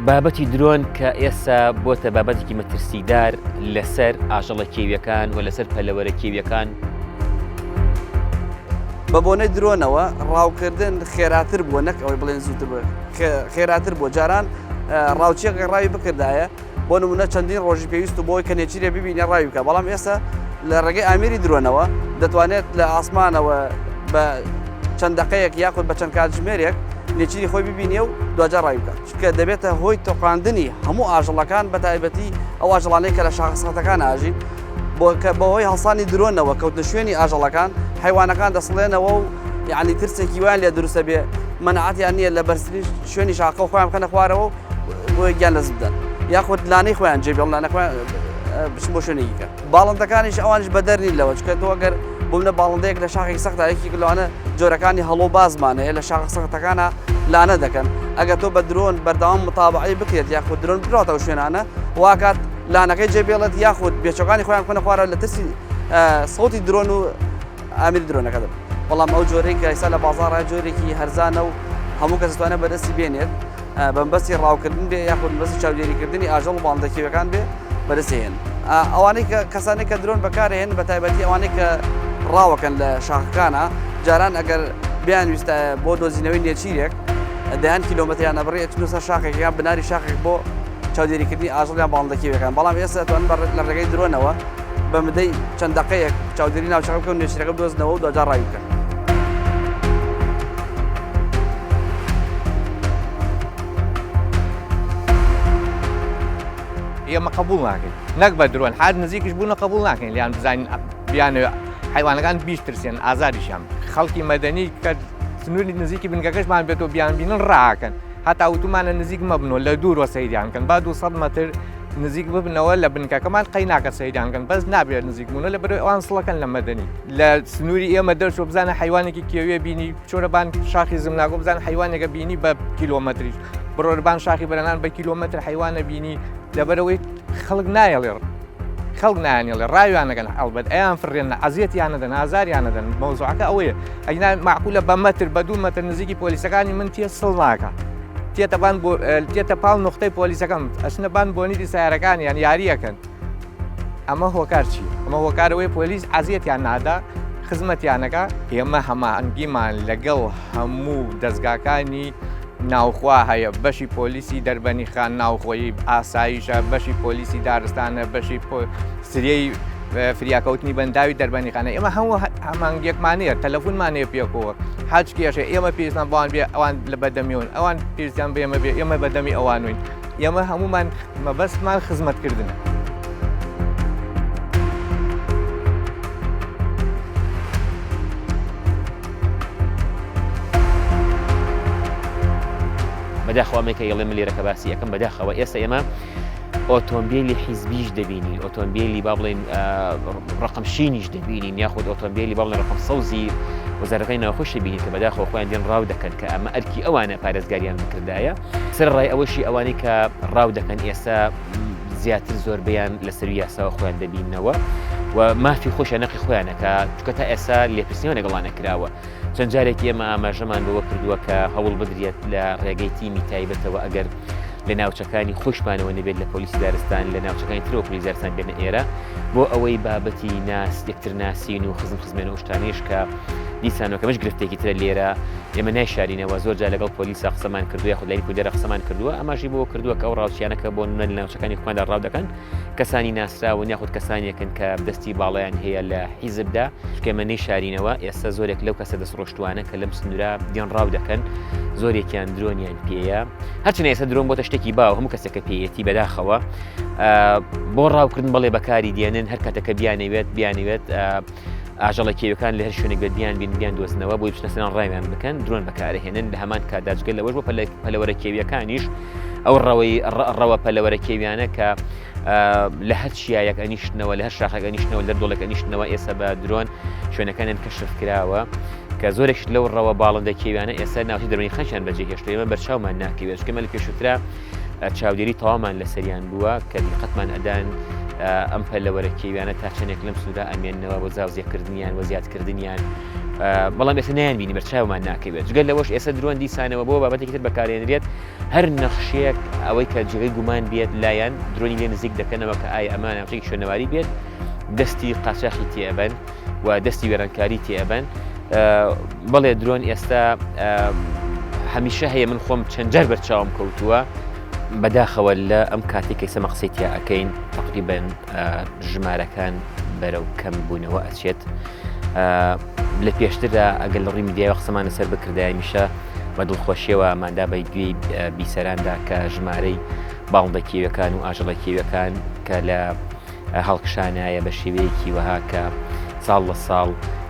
بابەتی درۆن کە ئێستا بۆتە بابەتێکی مەترسیدار لەسەر ئاژەڵە کێویەکان و لەسەر پەلەوەرە کێویەکان. بە بۆنەی درۆنەوە ڕاوکردن خێراتر بووە، نەک ئەوەی بڵێن زووتر خێراتر بووە. جاران ڕاوچێک ڕاوی بکردایە بۆ نمونە چەندین ڕۆژی پێویست و بۆی کە نێچیرێ ببینێ ڕاوی بکە، بەڵام ئێستا لە ڕێگەی ئامێری درۆنەوە دەتوانێت لە ئاسمانەوە بە چەند دقەیەک یاخود بە چەند کاتژمێرێک نێچیری خۆی ببینێ و دوجار ڕاوی بکات، چونکە دەبێتە هۆی تۆقاندنی هەموو ئاژەڵەکان بە تایبەتی ئەو ئاژەڵانەی کە لە شاخسەتەکان ئاژین، بەهۆی هەڵسانی درۆنەوە کەوتنە شوێنی ئاژەڵەکان حیوانەکان دەسڵێنەوە و یعنی ترسێکی وان لێ دروستە بێ، مەنەعەتیان نییە لە بەرزترین شوێنی شاخە و خۆیان بکەنە خوارەوە بۆی گیان لەدەست بدەن، یاخود لانەی خۆیان جێبێڵ لانەکەیان بچن بۆ شوێنێکی کە. باڵندەکانیش ئەوانش بەدەرنین لەوە، چونکە تۆ ئەگەر بوونە باڵندەیەک لە شاخێکی سەختا یەکی لەوانە جۆرەکانی هەڵۆ بازمانەیە لە شاخە سەختەکانە لانە دەکەن، ئەگەر تۆ بە درۆن بەردەوام متابعی بکرێت یاخود درۆن بڕاتەوە شوێنانە واکات لانەکەی جێبێڵێت یاخود بێچەکانی خۆیان بکەنە خوارە لە ترسی سەوتی درۆن و ئامێری درۆنەکە دەبن. بەڵام ئەو جۆرەی کە ئێستا لە بازاڕە جۆرێکی هەرزانە و هەموو کەس دەتوانێت بەدەستی بێنێت بەمبەستی ڕاوکردن بێ یاخود بەستی چاودێریکردنی ئاژەڵ و باڵندەکێویەکان بێ بەدەستهێن. ئەوانەی کەسانی کە درۆن بەکارهێن بە تایبەتی ئەوانەی کە ڕاوەکەن لە شاخەکانە، جاران ئەگەر بیانویستە بۆ دۆزینەوەی نێچیرێک دەیان کیلۆمەتریان ئەبڕێت چنووسە شاخێکیان بناری شاخێک بۆ چاودێریکردنی ئاژەڵیان باڵندەکێویەکان، بەڵام ئێستا دەتوانن لە ڕێگەی درۆنەوە بە مدەی چەند دقەیەک چاودێری ناوچەکە بکەن و نێچیرەکە بدۆزنەوە و دوجار ڕاوی بکەن. ئێمە قبول ناکەین، نەک بە درۆن هەر نزیکیش بوونە قبول ناکەین، لیان بزانین بیانێ حیوانەکان بیشترسێن ئازاریشیان. خەڵکی مەدەنی کە سنووری نزیکی بنکەکەشمان بێتەوە بیان بینن ڕاکەن، هەتا ئەوتومانە نزیک مەبنەوە لە دوورەوە سەیریان کەن، با 200 مەتر نزیک ببنەوە لە بنکەکەمان قەی ناکە سەیریان کەن، بەس نابێت نزیک بوونە لە بەرەوەی ئەوان سڵەکەن لە مەدەنی. لە سنووری ئێمە دەرچۆ بزانە حیوانێکی کێوێ بینی چۆرەبان شاخی زمناگۆ بزانە حیوانێکە بینی بە کیلۆمەتریش، بڕۆربان شاخی بەرەنان بە کیلۆمەتر حیوانە بینی، لەبەرەوەی خەڵک نایەڵێ خەڵک نایانێڵێ ڕاویانەکەن هەڵبەت ئەیان فڕێنە ئازیەتیانەدەن ئازاریانەدەن. مەوزوعەکە ئەوەیە ئەینا معقولە بە مەتر بە 2 مەتر نزیکی پۆلیسەکانی من تێ سڵ ناکە، تێتە پاڵ نقطەی پۆلیسەکەم ئەچنەبان بۆ نیتی سیارەکان یان یاریەکەن. ئەمە هۆکار چی؟ ئەمە هۆکارەوەی پۆلیس ئازیەتیان نادا، خزمەتیانەکە. ئێمە هەماهەنگیمان لەگەڵ هەموو دەستگاکانی ناوخوا هەیە، بەشی پۆلیسی دەربەنی خان ناوخۆیی ئاساییشە، بەشی پۆلیسی دارستانە، بەشی سریەی فریاکەوتنی بەنداوی دەربەنی خانە. ئێمە هەموو هەمانگێکمانەیە، تەلەفۆنمانەیە پێکەوە، هەچ کێشە ئێمە پێویستمان بۆوان بێ ئەوان لە بەدەمیون، ئەوان پێویستیان بە ئێمە بێ ئێمە بەدەمی ئەوانوین. ئێمە هەمومان مەبەستمان خزمەتکردنە. بەداخەوە ئەمەی کە ئێڵێ من لێرەکە باسی یەکەم بەداخەوە ئێستا ئێمە ئۆتۆمبیلی حیزبیش دەبینین، ئۆتۆمبیلی با بڵێن ڕقم شینیش دەبینین، یاخود ئۆتۆمبیلی با بڵێن ڕقم سەوزی وەزارەکەی ناوخۆش دەبینین کە بەداخەوە خۆیان دێن ڕاو دەکەن کە ئەمە ئەرکی ئەوانە پارێزگاریان بکردایە. سەرڕای ئەوەشی ئەوانەی کە ڕاو دەکەن ئێستا زیاتر زۆربەیان لەسەر یاساوە خۆیان دەبینەوە و مافی خۆشیان نەقی خۆیانە کە چونکە تا ئێستا لێپرسیەوە لەگەڵانە کراوە. چەند جارێکی ئێمە ئاماژەمان بەوە کردووە کە هەوڵ بدرێت لە ڕێگەی تیمی تایبەتەوە ئەگەر لە ناوچەکانی خۆشمانەوە نەبێت لە پۆلیسی دارستان لە ناوچەکانی ترەوە پۆلیس دارستان بێنە ئێرە بۆ ئەوەی بابەتی یەکتر ناسین و خزمێنە و شتانەیەش کە دیسانەوە کەمەش گرفتێکی ترە لێرە ئێمە نایشارینەوە. زۆر جار لەگەڵ پۆلیسا قسەمان کردووە یاخود لای پۆلیسە قسەمان کردووە، ئەماشی بۆ کردووە کە ئەو ڕاوچیانەکە بۆ نمونە لە ناوچەکانی خۆیاندا ڕاو دەکەن کەسانی ناسراون یاخود کەسانێکن کە دەستی باڵیان هەیە لە حیزبدا، چونکە ئێمە نەیشارینەوە. ئێستا زۆرێک لەو کەسە دەسڕۆشتوانە کە لەم سنوورە دێن ڕاو دەکەن، زۆرێکیان درۆنیان پێیە، هەرچەندە ئێستا درۆن بۆتە شتێکی باو هەموو کەسێکە پێیەتی بەداخەوە بۆ ڕاوکردن بەڵێ بەکاری دێنن، هەر کاتەکە بیانەوێت ئاژەڵە کێویەکان لە هەر شوێنێک بێت بیان دۆزنەوە بۆی بچنە سەران ڕاویان بکەن، درۆن بەکارهێنن. لە هەمان کاتداجگەل لەوەش بۆ پەلەوەرە کێویەکانیش ئەو ڕەوە پەلەوەرە کێویانە کە لە هەر چیایەک ئەنیشتنەوە، لە هەر شاخێک ئەنیشتنەوە، لە دۆڵێک ئەنیشتنەوە ئێستا بە درۆن شوێنەکانیان کەشف کراوە کە زۆرێک لەو ڕەوە باڵندە کێویانە ئێستا ناوچەی دەربەنی خەنشیان بەجێهێشتووە. ئێمە بەرچاومان ناکەوێت چونکە لە پێشووترا چاودێری تەوامان لەسەریان بووە کە دیقەتمان ئەدان ئەم پەلەوەرە کێویانە تا چەندێک لەم سوورە ئەمێننەوە بۆ زاوزێکردنیان و زیادکردنیان بەڵام ئێستا نایانبینی بەرچاومان ناکەوێت جگەل لەوەش ئێستا درۆن دیسانەوە بۆ بابەتێکی تر بەکارێنرێت هەر نەخشەیەک ئەوەی کە جگەی گومان بێت لایەن درۆنی لێ نزیک دەکەنەوە کە ئایا ئەمان ناوچەیەکی شوێنەواری بێت دەستی قاچاقی تێئەبەن و دەستی وێرانکاری تێئەبەن بەڵێ درۆن ئێستا هەمیشە هەیە من خۆم چەند جار بەرچاوم کەوتووە بەداخەوە لە ئەم کاتێک کە ئێستا مەقسەی تیا ئەەکەین تقریباً ژمارەکان بەرەو کەم بوونەوە ئەچێت لە پێشتردا ئەگەر لە ڕووی میدیای قسەمانە سەر بکردای میشە بە دڵخۆشیەوە ئەماندا بە گوێی بیسەراندا کە ژمارەی باڵندە کێویەکان و ئاژەڵە کێویەکان کە لە هەڵکشانایە بە شێوەیەکی وەها کە ساڵ لە ساڵ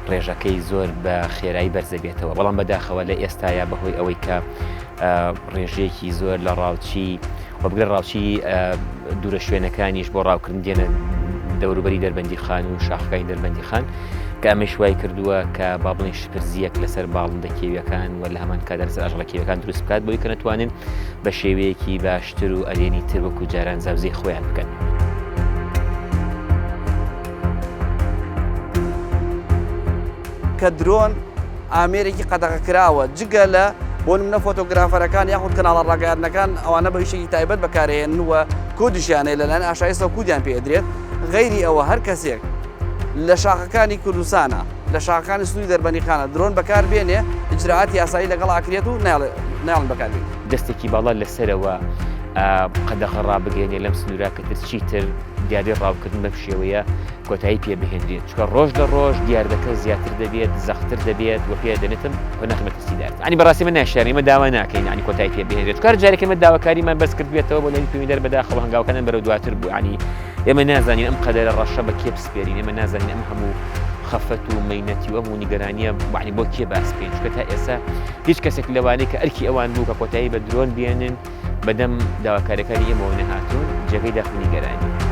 ڕێژەکەی زۆر بە خێرایی بەرزەبێتەوە بەڵام بەداخەوە لە ئێستایا بەهۆی ئەوەی کە ڕێژەیەکی زۆر لە ڕاوچی وەبگرە ڕاوچی دوورە شوێنەکانیش بۆ ڕاوکردن دێنە دەوروبەری دەربەندی خان و شاخەکانی دەربەندی خان کە ئەمەش وای کردووە کە با بڵێن شپرزیەک لەسەر باڵندە کێویەکان و لە هەمان کادا لەسەر ئاژەڵە کێویەکان دروست بکات بۆی کە نەتوانن بە شێوەیەکی باشتر و ئەرێنی تر وەکو جاران زاوزەی خۆیان بکەن. کە درۆن ئامێرێکی قەدەغەکراوە جگە لە بۆ نمونە فۆتۆگرافەرەکان یاخود کەناڵە ڕاگەیاندنەکان ئەوانە بە ویشێکی تایبەت بەکارهێنن و کۆدیشیانەیە لەلایەن ئاشایستە و کودیان پێدرێت غەیری ئەوە هەر کەسێک لە شاخەکانی کوردستانە لە شاخەکانی سنووری دەربەندیخانە درۆن بەکاربێنێ ئیجراعاتی یاسایی لەگەڵ ئاکرێت و ناڵن بەکاربێت دەستێکی باڵا لەسەرەوە قەدەغە ڕابگەێنێ لەم سنوورا کە تر چیتر دیاری ڕاوکردن بەم شێوەیە کۆتایی پێ بهێنرێت چکە ڕۆژ لە ڕۆژ دیاردەکە زیاتر دەبێت زەختر دەبێت و پێ دەنێتم بۆ نەخمەتەستیدار ئەنی بەڕاستی من ناشارێمە داوا ناکەین ینی کۆتایی پێ بهێنرێت کار جارێکمە داواکاریمان بەس کرد بێتەوە بۆ لەنی پێوی دەربەداخەوە هەنگاوەکانن بەرەو دواتر بوو ینی ئێمە نازانین ئەم قەدەرە ڕەشە بە کێ بسپێرین ئێمە نازانین ئەم هەموو خەفەت و مەینەتی و ئەم و نیگەرانیە بانی بۆ کێ باس بکەین چکە تا ئێستا هیچ کەسێک لەوانەیە کە ئەرکی ئەوان بوو کە کۆتایی بە درۆن بێنن بەدەم داواکاریەکانی ئێمەوە نەهاتوون جێگەی داخلی نیگەرانی